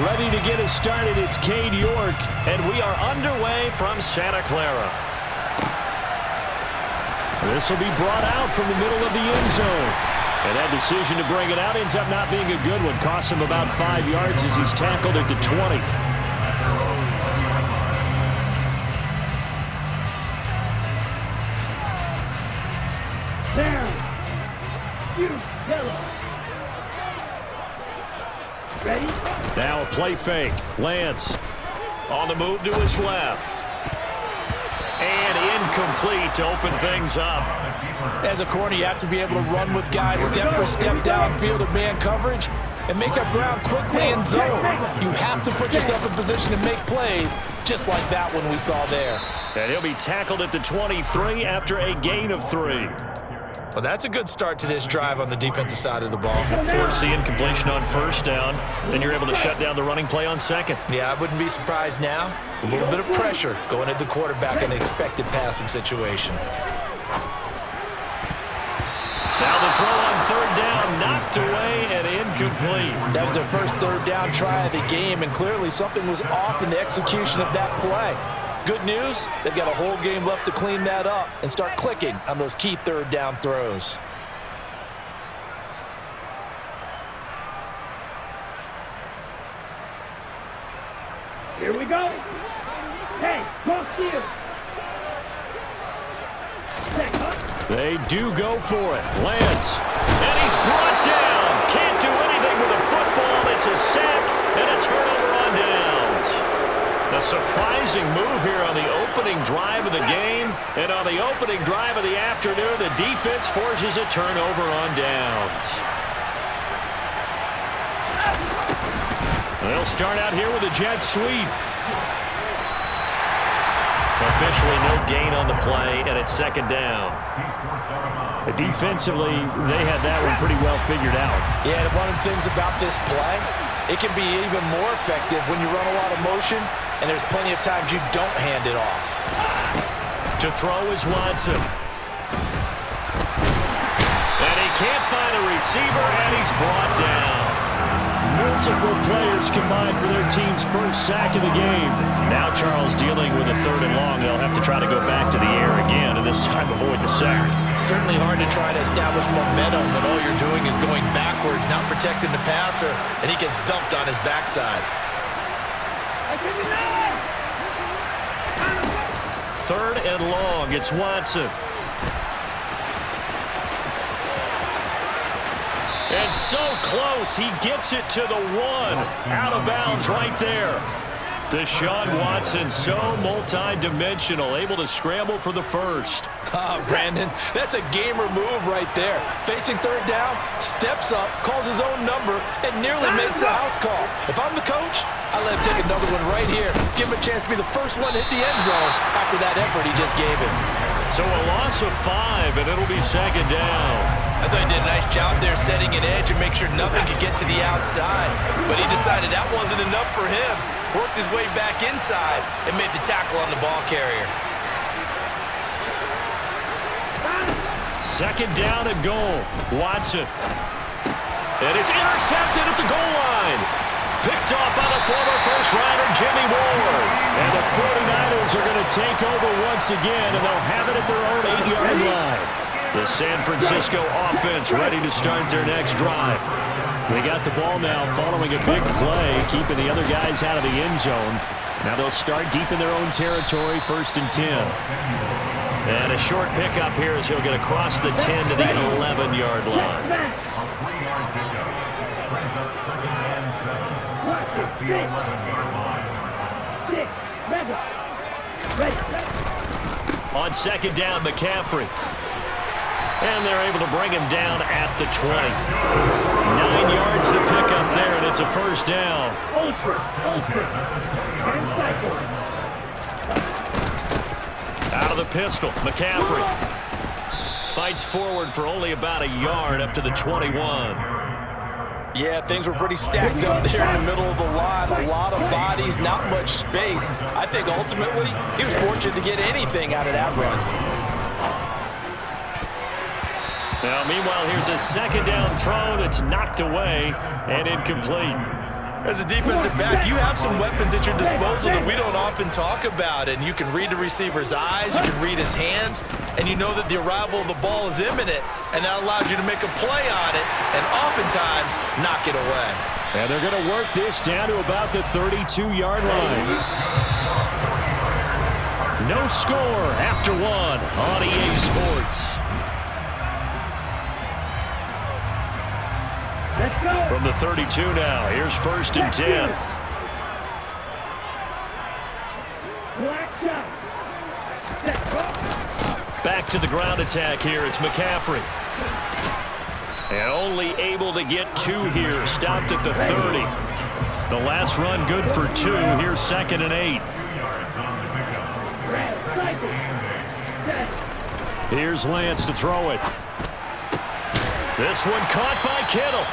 Ready to get us started, it's Cade York. And we are underway from Santa Clara. This will be brought out from the middle of the end zone. And that decision to bring it out ends up not being a good one. Costs him about 5 yards as he's tackled at the 20. Down. You yellow. Ready? Now a play fake. Lance On the move to his left. And incomplete to open things up. As a corner, you have to be able to run with guys step for step downfield of man coverage and make up ground quickly in zone. You have to put yourself in position to make plays, just like that one we saw there. And he'll be tackled at the 23 after a gain of 3. Well, that's a good start to this drive on the defensive side of the ball. Force the incompletion on first down. Then you're able to shut down the running play on second. Yeah, I wouldn't be surprised now. A little bit of pressure going at the quarterback in an expected passing situation. Now the throw on third down, knocked away and incomplete. That was their first third down try of the game, and clearly something was off in the execution of that play. Good news, they've got a whole game left to clean that up and start clicking on those key third down throws. Here we go. Hey, cross field. They do go for it. Lance. And he's brought down. Can't do anything with a football. It's a sack and a turnover on downs. A surprising move here on the opening drive of the game. And on the opening drive of the afternoon, the defense forces a turnover on downs. They'll start out here with a jet sweep. Officially no gain on the play, and it's second down. Defensively, they had that one pretty well figured out. Yeah, and one of the things about this play, it can be even more effective when you run a lot of motion, and there's plenty of times you don't hand it off. To throw is Watson. And he can't find a receiver, and he's brought down. Multiple players combined for their team's first sack of the game. Now Charles dealing with a third and long. They'll have to try to go back to the air again, and this time avoid the sack. Certainly hard to try to establish momentum when all you're doing is going backwards, not protecting the passer, and he gets dumped on his backside. Third and long. It's Watson. And so close, he gets it to the 1. Out of bounds right there. Deshaun Watson, so multi-dimensional, able to scramble for the first. Brandon, that's a gamer move right there. Facing third down, steps up, calls his own number, and nearly makes the house call. If I'm the coach, I let him take another one right here. Give him a chance to be the first one to hit the end zone after that effort he just gave him. So a loss of 5, and it'll be second down. I thought he did a nice job there setting an edge and make sure nothing could get to the outside. But he decided that wasn't enough for him. Worked his way back inside and made the tackle on the ball carrier. Second down and goal. Watson. And it's intercepted at the goal line. Picked off by the former first-rounder Jimmy Ward. And the 49ers are going to take over once again, and they'll have it at their own 8-yard line. The San Francisco offense ready to start their next drive. They got the ball now following a big play, keeping the other guys out of the end zone. Now they'll start deep in their own territory, 1st and 10. And a short pickup here as he'll get across the 10 to the 11-yard line. On second down, McCaffrey. And they're able to bring him down at the 20. 9 yards to pick up there, and it's a first down. Out of the pistol, McCaffrey. Fights forward for only about a yard up to the 21. Yeah, things were pretty stacked up there in the middle of the line. A lot of bodies, not much space. I think ultimately he was fortunate to get anything out of that run. Now, meanwhile, here's a second down throw that's knocked away and incomplete. As a defensive back, you have some weapons at your disposal that we don't often talk about, and you can read the receiver's eyes, you can read his hands, and you know that the arrival of the ball is imminent, and that allows you to make a play on it and oftentimes knock it away. And they're going to work this down to about the 32-yard line. No score after one on EA Sports. Let's go. From the 32 now, here's 1st and 10. Black shot. Let's go. Back to the ground attack here. It's McCaffrey. And only able to get 2 here. Stopped at the 30. The last run good for 2. Here's 2nd and 8. Here's Lance to throw it. This one caught by Kittle.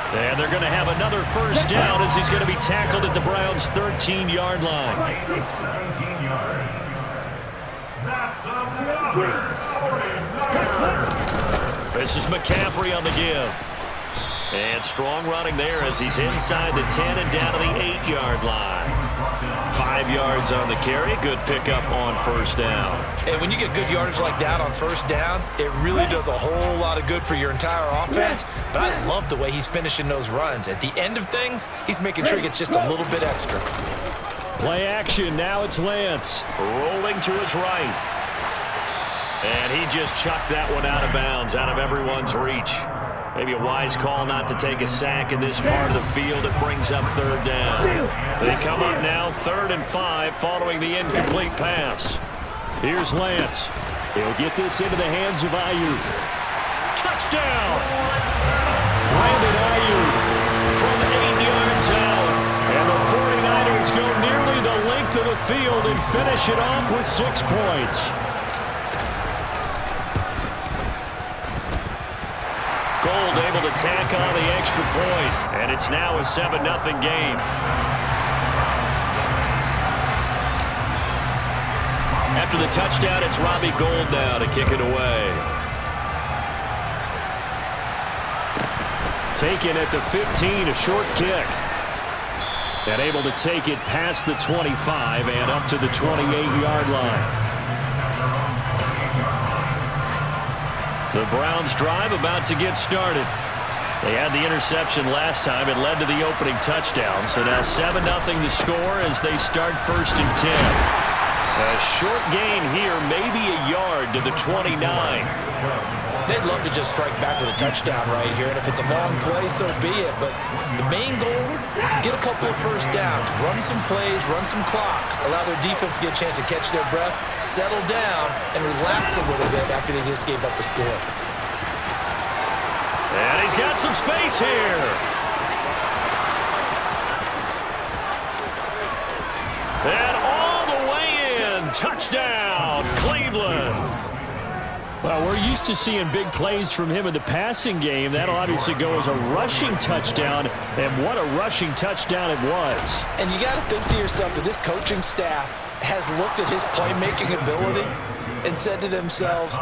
And they're going to have another 1st down as he's going to be tackled at the Browns' 13-yard line. 17 yards. That's a This is McCaffrey on the give. And strong running there as he's inside the 10 and down to the 8-yard line. 5 yards on the carry. Good pickup on 1st down. And when you get good yardage like that on 1st down, it really does a whole lot of good for your entire offense. But I love the way he's finishing those runs. At the end of things, he's making sure he gets just a little bit extra. Play action. Now it's Lance. Rolling to his right. And he just chucked that one out of bounds, out of everyone's reach. Maybe a wise call not to take a sack in this part of the field. It brings up 3rd down. They come up now 3rd and 5 following the incomplete pass. Here's Lance. He'll get this into the hands of Ayuk. Touchdown! Brandon Ayuk from 8 yards out. And the 49ers go nearly the length of the field and finish it off with 6 points. Gold able to tack on the extra point, and it's now a 7-0 game. After the touchdown, it's Robbie Gould now to kick it away. Taken at the 15, a short kick. And able to take it past the 25 and up to the 28-yard line. The Browns drive about to get started. They had the interception last time. It led to the opening touchdown. So now 7-0 the score as they start 1st and 10. A short gain here, maybe a yard to the 29. They'd love to just strike back with a touchdown right here, and if it's a long play, so be it. But the main goal, get a couple of 1st downs, run some plays, run some clock, allow their defense to get a chance to catch their breath, settle down, and relax a little bit after they just gave up a score. And he's got some space here. And all the way in, touchdown, Cleveland. Well, we're used to seeing big plays from him in the passing game. That'll obviously go as a rushing touchdown, and what a rushing touchdown it was. And you got to think to yourself that this coaching staff has looked at his playmaking ability and said to themselves,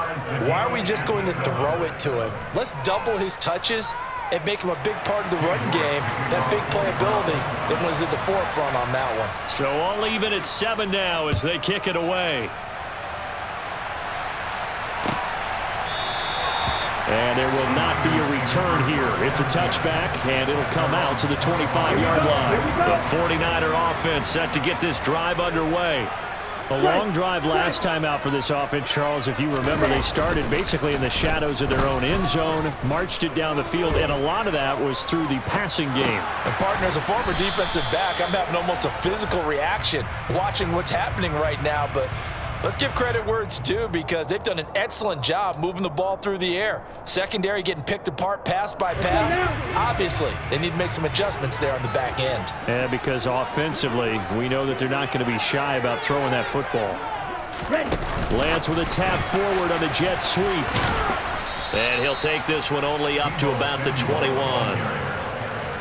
why are we just going to throw it to him? Let's double his touches and make him a big part of the run game. That big playability that was at the forefront on that one. So all even at 7 now as they kick it away. And there will not be a return here. It's a touchback, and it'll come out to the 25-yard line. The 49er offense set to get this drive underway. A long drive last time out for this offense, Charles. If you remember, they started basically in the shadows of their own end zone, marched it down the field, and a lot of that was through the passing game. And partner, as a former defensive back, I'm having almost a physical reaction watching what's happening right now, but let's give credit where it's due because they've done an excellent job moving the ball through the air. Secondary getting picked apart pass by pass. Obviously, they need to make some adjustments there on the back end. And because offensively, we know that they're not going to be shy about throwing that football. Lance with a tap forward on the jet sweep. And he'll take this one only up to about the 21.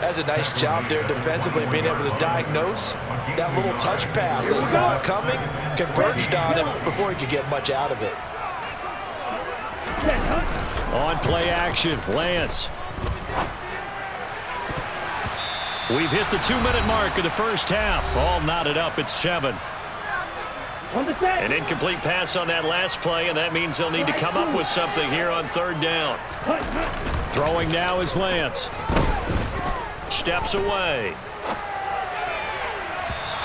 That's a nice job there defensively, being able to diagnose that little touch pass. They saw it coming, converged on it before he could get much out of it. On play action, Lance. We've hit the 2-minute mark of the first half. All knotted up at 7. An incomplete pass on that last play, and that means they'll need to come up with something here on 3rd down. Throwing now is Lance. Steps away.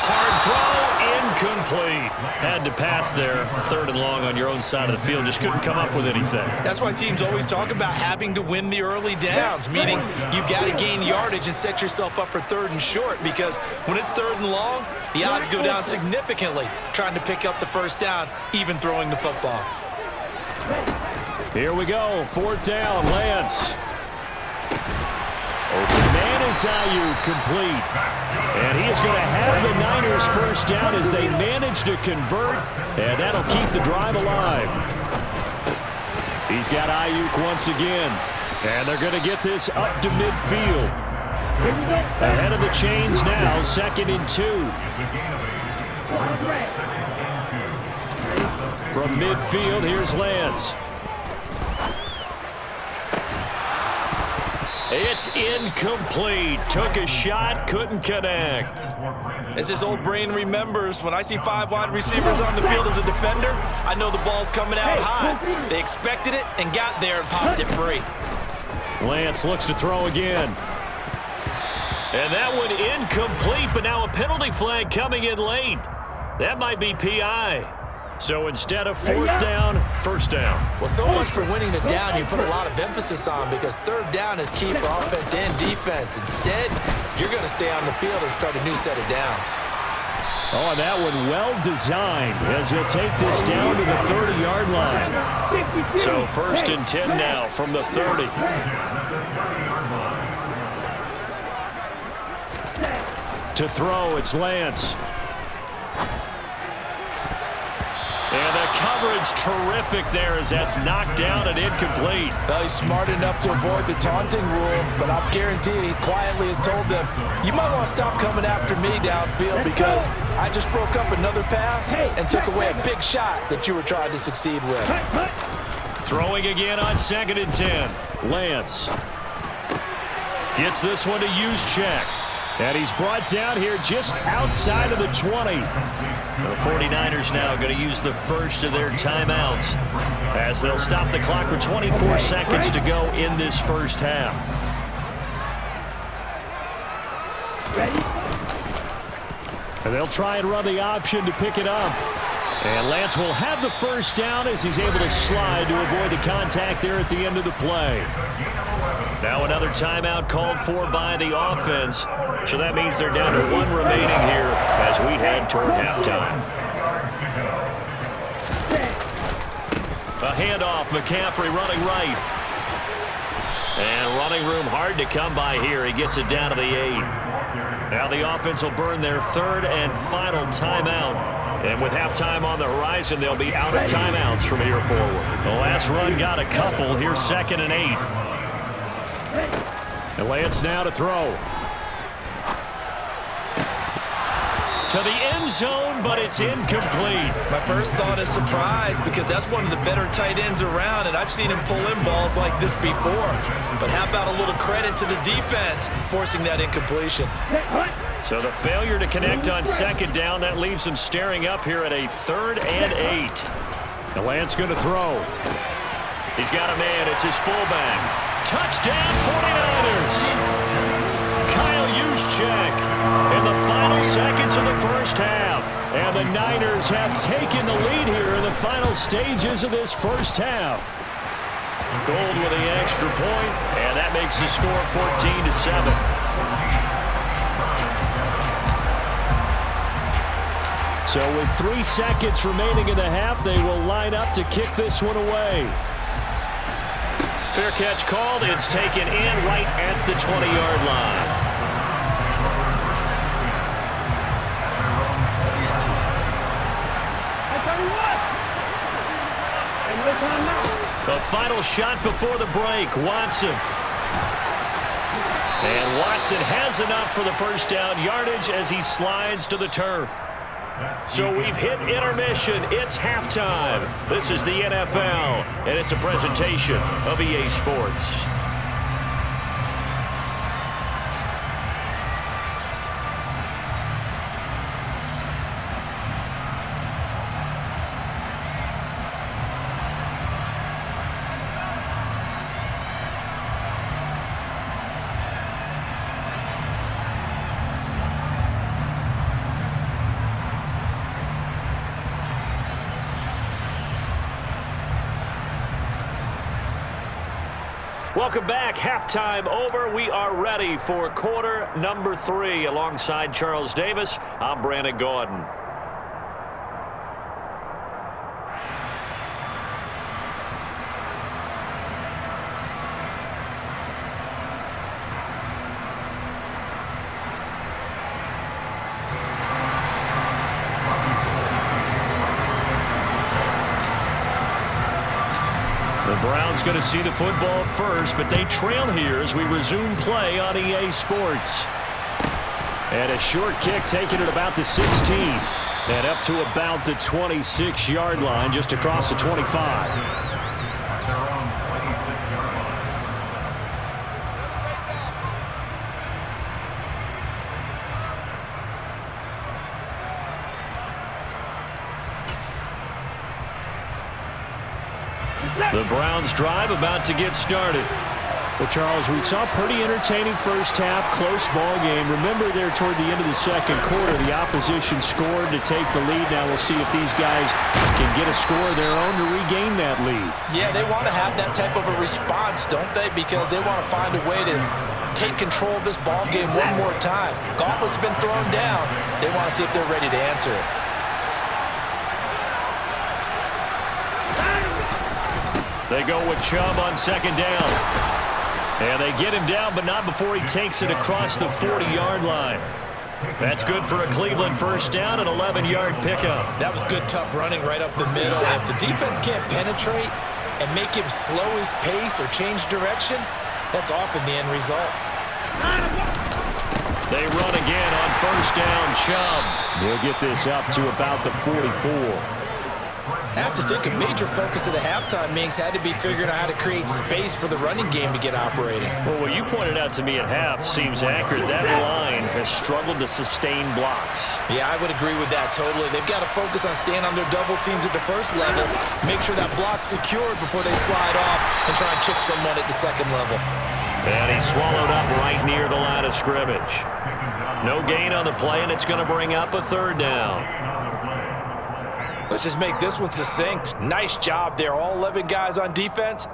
Hard throw, incomplete. Had to pass there, 3rd and long on your own side of the field. Just couldn't come up with anything. That's why teams always talk about having to win the early downs, meaning you've got to gain yardage and set yourself up for 3rd and short, because when it's 3rd and long, the odds go down significantly trying to pick up the first down, even throwing the football. Here we go, 4th down, Lance. Open man is Ayuk, complete. And he is going to have the Niners first down as they manage to convert, and that'll keep the drive alive. He's got Ayuk once again, and they're going to get this up to midfield. Ahead of the chains now, 2nd and 2. From midfield, here's Lance. It's incomplete. Took a shot, couldn't connect. As his old brain remembers, when I see 5 wide receivers on the field as a defender, I know the ball's coming out high. They expected it and got there and popped it free. Lance looks to throw again. And that one incomplete, but now a penalty flag coming in late. That might be PI. So instead of 4th down, 1st down. Well, so much for winning the down you put a lot of emphasis on, because 3rd down is key for offense and defense. Instead, you're going to stay on the field and start a new set of downs. Oh, and that one well designed as he'll take this down to the 30-yard line. So 1st and 10 now from the 30. To throw, it's Lance. And the coverage terrific there as that's knocked down and incomplete. Well, he's smart enough to avoid the taunting rule, but I'll guarantee he quietly has told them, you might want to stop coming after me downfield because I just broke up another pass and took away a big shot that you were trying to succeed with. Throwing again on 2nd and 10. Lance gets this one to Juszczyk. And he's brought down here just outside of the 20. The 49ers now going to use the first of their timeouts as they'll stop the clock with 24 seconds to go in this first half. And they'll try and run the option to pick it up. And Lance will have the first down as he's able to slide to avoid the contact there at the end of the play. Now another timeout called for by the offense. So that means they're down to 1 remaining here as we head toward halftime. A handoff, McCaffrey running right. And running room hard to come by here. He gets it down to the 8. Now the offense will burn their 3rd and final timeout. And with halftime on the horizon, they'll be out of timeouts from here forward. The last run got a couple. Here's 2nd and 8. And Lance now to throw. To the end zone, but it's incomplete. My first thought is surprise, because that's one of the better tight ends around, and I've seen him pull in balls like this before. But how about a little credit to the defense forcing that incompletion? So the failure to connect on 2nd down, that leaves them staring up here at a 3rd and 8. And Lance going to throw. He's got a man. It's his fullback. Touchdown 49ers. Kyle Juszczyk in the final seconds of the first half. And the Niners have taken the lead here in the final stages of this first half. Gold with the extra point, and that makes the score 14-7. So with 3 seconds remaining in the half, they will line up to kick this one away. Fair catch called. It's taken in right at the 20-yard line. The final shot before the break, Watson. And Watson has enough for the first down yardage as he slides to the turf. So we've hit intermission. It's halftime. This is the NFL, and it's a presentation of EA Sports. Welcome back. Halftime over. We are ready for quarter number 3. Alongside Charles Davis, I'm Brandon Gordon. The Browns going to see the football first, but they trail here as we resume play on EA Sports. And a short kick taken at about the 16. And up to about the 26-yard line, just across the 25. The Browns drive about to get started. Well, Charles, we saw a pretty entertaining first half, close ball game. Remember there toward the end of the second quarter, the opposition scored to take the lead. Now we'll see if these guys can get a score of their own to regain that lead. Yeah, they want to have that type of a response, don't they? Because they want to find a way to take control of this ball game one more time. Gauntlet's been thrown down. They want to see if they're ready to answer it. They go with Chubb on second down. And they get him down, but not before he takes it across the 40-yard line. That's good for a Cleveland first down, an 11-yard pickup. That was good, tough running right up the middle. If the defense can't penetrate and make him slow his pace or change direction, that's often the end result. They run again on first down. Chubb. They'll get this up to about the 44. I have to think a major focus of the halftime meetings had to be figuring out how to create space for the running game to get operating. Well, what you pointed out to me at half seems accurate. That line has struggled to sustain blocks. Yeah, I would agree with that totally. They've got to focus on staying on their double teams at the first level, make sure that block's secured before they slide off and try and chip someone at the second level. And he's swallowed up right near the line of scrimmage. No gain on the play, and it's going to bring up a third down. Let's just make this one succinct. Nice job there. All 11 guys on defense,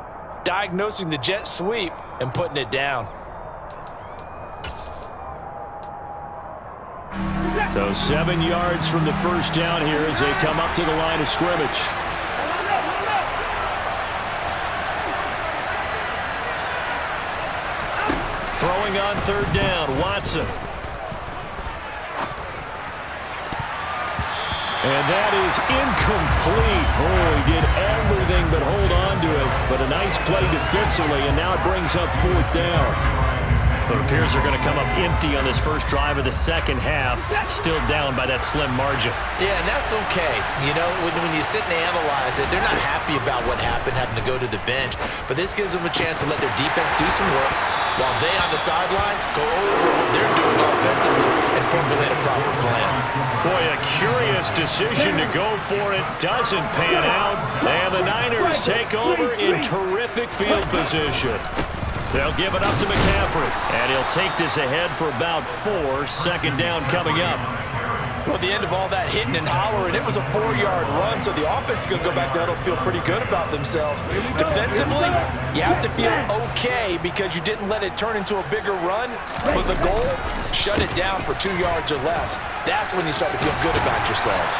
diagnosing the jet sweep and putting it down. So 7 yards from the first down here as they come up to the line of scrimmage. Throwing on third down, Watson. And that is incomplete. Oh, he did everything but hold on to it. But a nice play defensively, and now it brings up fourth down. It appears they're going to come up empty on this first drive of the second half, still down by that slim margin. Yeah, and that's okay. You know, when you sit and analyze it, they're not happy about what happened, having to go to the bench. But this gives them a chance to let their defense do some work while they on the sidelines go over what they're doing offensively and formulate a proper plan. Boy, a curious decision to go for it. Doesn't pan out. And the Niners take over in terrific field position. They'll give it up to McCaffrey, and he'll take this ahead for about 4. Second down coming up. Well, the end of all that hitting and hollering, it was a 4-yard run, so the offense is going to go back there and feel pretty good about themselves. Defensively, you have to feel okay because you didn't let it turn into a bigger run, but the goal, shut it down for 2 yards or less. That's when you start to feel good about yourselves.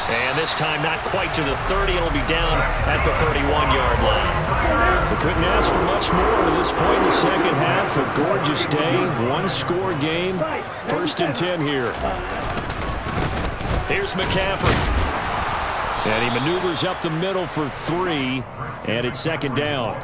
And this time not quite to the 30. It'll be down at the 31-yard line. We couldn't ask for much more at this point in the second half. A gorgeous day, one-score game. First and 10 here. Here's McCaffrey. And he maneuvers up the middle for 3, and it's second down.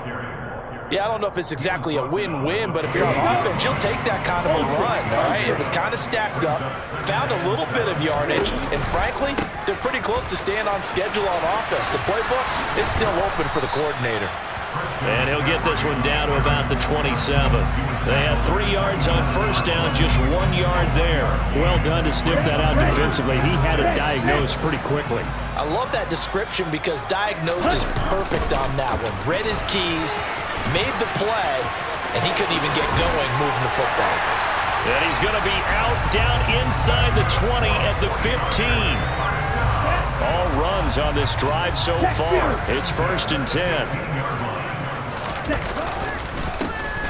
Yeah, I don't know if it's exactly a win-win, but if you're on offense, you'll take that kind of a run, all right? It was kind of stacked up, found a little bit of yardage, and frankly, they're pretty close to staying on schedule on offense. The playbook is still open for the coordinator. And he'll get this one down to about the 27. They had 3 yards on first down, just 1 yard there. Well done to sniff that out defensively. He had it diagnosed pretty quickly. I love that description because diagnosed is perfect on that one. Read his keys, made the play, and he couldn't even get going moving the football. And he's going to be out down inside the 20 at the 15. All runs on this drive so far. It's first and 10.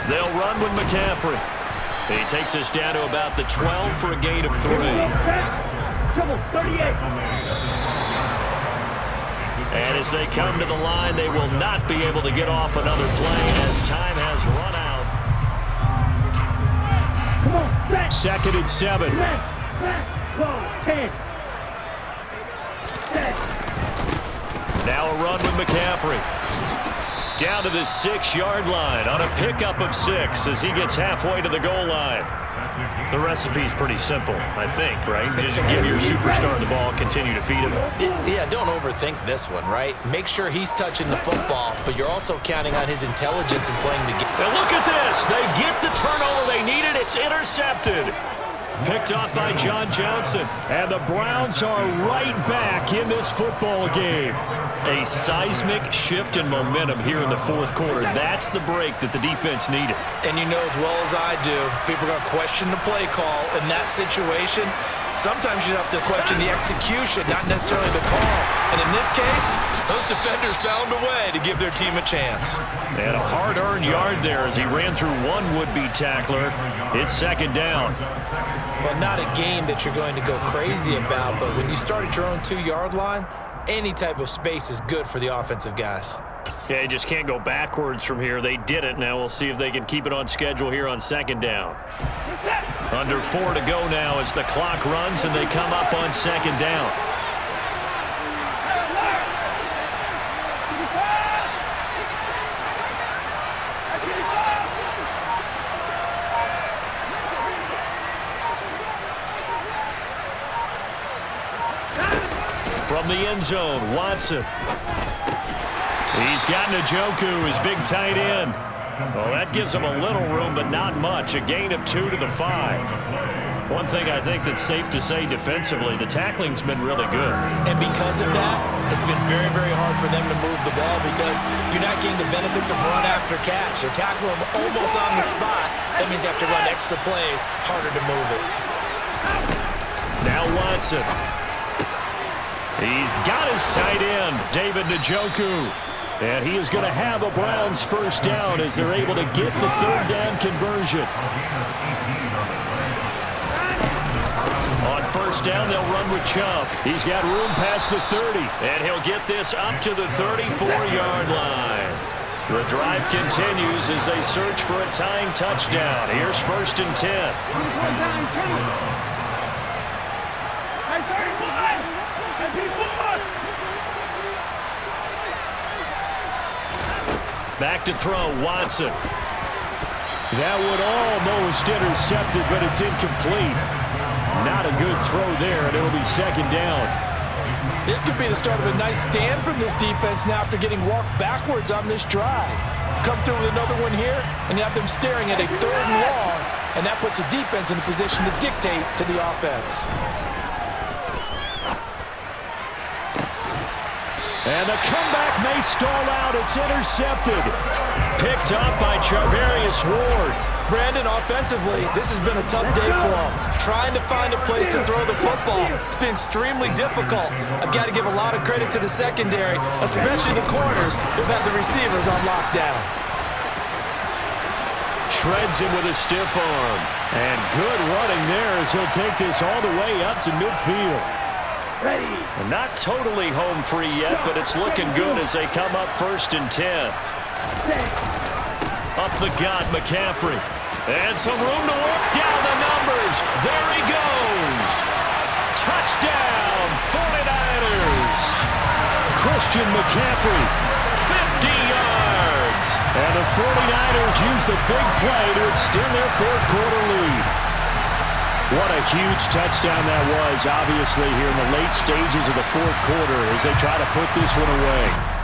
They'll run with McCaffrey. He takes us down to about the 12 for a gain of 3. Trouble 38. And as they come to the line, they will not be able to get off another play as time has run out. Come on, set. 2nd and 7. Back, close, 10. Set. Now a run with McCaffrey. Down to the 6-yard line on a pickup of 6 as he gets halfway to the goal line. The recipe's pretty simple, I think, right? Just give your superstar the ball, continue to feed him. Yeah, don't overthink this one, right? Make sure he's touching the football, but you're also counting on his intelligence in playing the game. And look at this. They get the turnover they needed. It's intercepted. Picked off by John Johnson. And the Browns are right back in this football game. A seismic shift in momentum here in the 4th quarter. That's the break that the defense needed. And you know as well as I do, people are going to question the play call in that situation. Sometimes you have to question the execution, not necessarily the call. And in this case, those defenders found a way to give their team a chance. And a hard-earned yard there as he ran through one would-be tackler. It's 2nd down. Well, not a game that you're going to go crazy about, but when you start at your own 2-yard line, any type of space is good for the offensive guys. Yeah, you just can't go backwards from here. They did it. Now we'll see if they can keep it on schedule here on 2nd down. Under 4 to go now as the clock runs and they come up on 2nd down. From the end zone, Watson. He's got Njoku, his big tight end. Well, that gives him a little room, but not much. A gain of 2 to the 5. One thing I think that's safe to say defensively, the tackling's been really good. And because of that, it's been very, very hard for them to move the ball because you're not getting the benefits of run after catch. They're tackling them almost on the spot. That means you have to run extra plays, harder to move it. Now Watson. He's got his tight end, David Njoku. And he is going to have a Browns 1st down as they're able to get the 3rd down conversion. On 1st down, they'll run with Chubb. He's got room past the 30, and he'll get this up to the 34-yard line. The drive continues as they search for a tying touchdown. Here's 1st and 10. Back to throw, Watson. That would almost intercepted, but it's incomplete. Not a good throw there, and it'll be 2nd down. This could be the start of a nice stand from this defense now after getting walked backwards on this drive. Come through with another one here, and you have them staring at a 3rd and long, and that puts the defense in a position to dictate to the offense. And the comeback may stall out. It's intercepted. Picked up by Charvarius Ward. Brandon, offensively, this has been a tough day for him. Trying to find a place to throw the football. It's been extremely difficult. I've got to give a lot of credit to the secondary, especially the corners who've had the receivers on lockdown. Shreds him with a stiff arm. And good running there as he'll take this all the way up to midfield. Ready. And not totally home free yet, but it's looking good as they come up 1st and 10. Up the gut, McCaffrey. And some room to work down the numbers. There he goes. Touchdown, 49ers. Christian McCaffrey, 50 yards. And the 49ers use the big play to extend their 4th quarter lead. What a huge touchdown that was, obviously, here in the late stages of the 4th quarter as they try to put this one away.